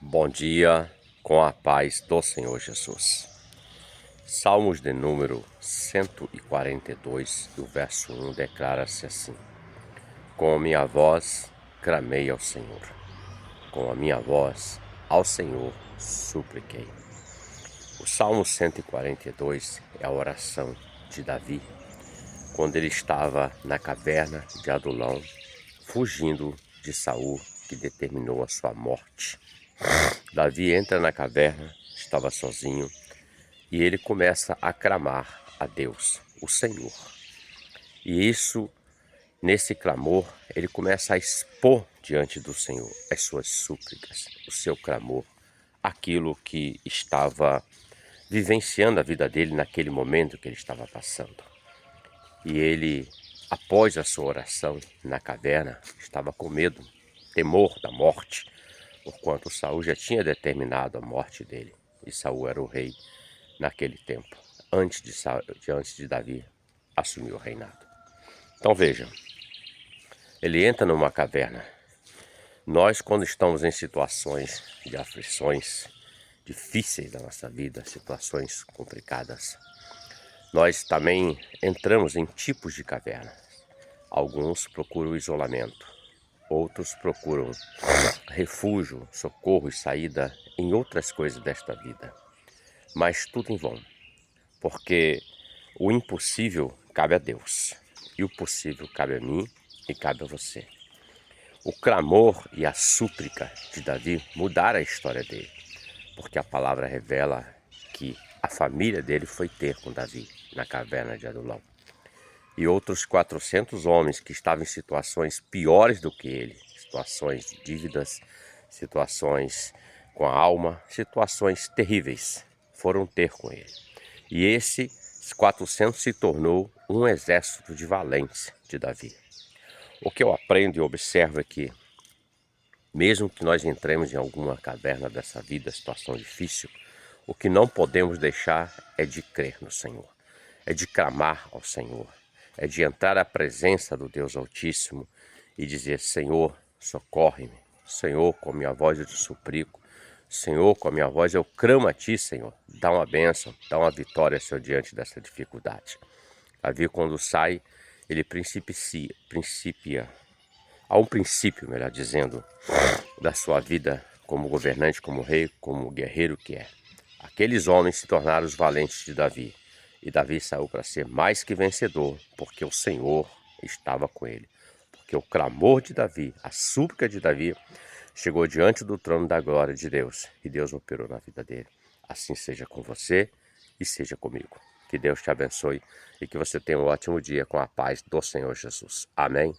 Bom dia, com a paz do Senhor Jesus. Salmos de número 142, do verso 1, declara-se assim: Com a minha voz clamei ao Senhor, com a minha voz ao Senhor supliquei. O Salmo 142 é a oração de Davi, quando ele estava na caverna de Adulão, fugindo de Saul, que determinou a sua morte. Davi entra na caverna, estava sozinho, e ele começa a clamar a Deus, o Senhor. E nesse clamor, ele começa a expor diante do Senhor as suas súplicas, o seu clamor, aquilo que estava vivenciando a vida dele naquele momento que ele estava passando. E ele, após a sua oração na caverna, estava com medo, temor da morte, porquanto Saul já tinha determinado a morte dele. E Saul era o rei naquele tempo, antes de Davi assumir o reinado. Então vejam, ele entra numa caverna. Nós, quando estamos em situações de aflições difíceis da nossa vida, situações complicadas, nós também entramos em tipos de caverna. Alguns procuram isolamento, outros procuram refúgio, socorro e saída em outras coisas desta vida. Mas tudo em vão, porque o impossível cabe a Deus, e o possível cabe a mim e cabe a você. O clamor e a súplica de Davi mudaram a história dele, porque a palavra revela que a família dele foi ter com Davi na caverna de Adulão. E outros 400 homens que estavam em situações piores do que ele, situações de dívidas, situações com a alma, situações terríveis, foram ter com ele. E esses 400 se tornou um exército de valentes de Davi. O que eu aprendo e observo é que, mesmo que nós entremos em alguma caverna dessa vida, situação difícil, o que não podemos deixar é de crer no Senhor, é de clamar ao Senhor, é de entrar à presença do Deus Altíssimo e dizer: Senhor, socorre-me. Senhor, com a minha voz eu te suplico. Senhor, com a minha voz eu clamo a ti, Senhor. Dá uma bênção, dá uma vitória, Senhor, diante dessa dificuldade. Davi, quando sai, ele principia, há um princípio, melhor dizendo, da sua vida como governante, como rei, como guerreiro que é. Aqueles homens se tornaram os valentes de Davi. E Davi saiu para ser mais que vencedor, porque o Senhor estava com ele. Porque o clamor de Davi, a súplica de Davi, chegou diante do trono da glória de Deus. E Deus operou na vida dele. Assim seja com você e seja comigo. Que Deus te abençoe e que você tenha um ótimo dia com a paz do Senhor Jesus. Amém.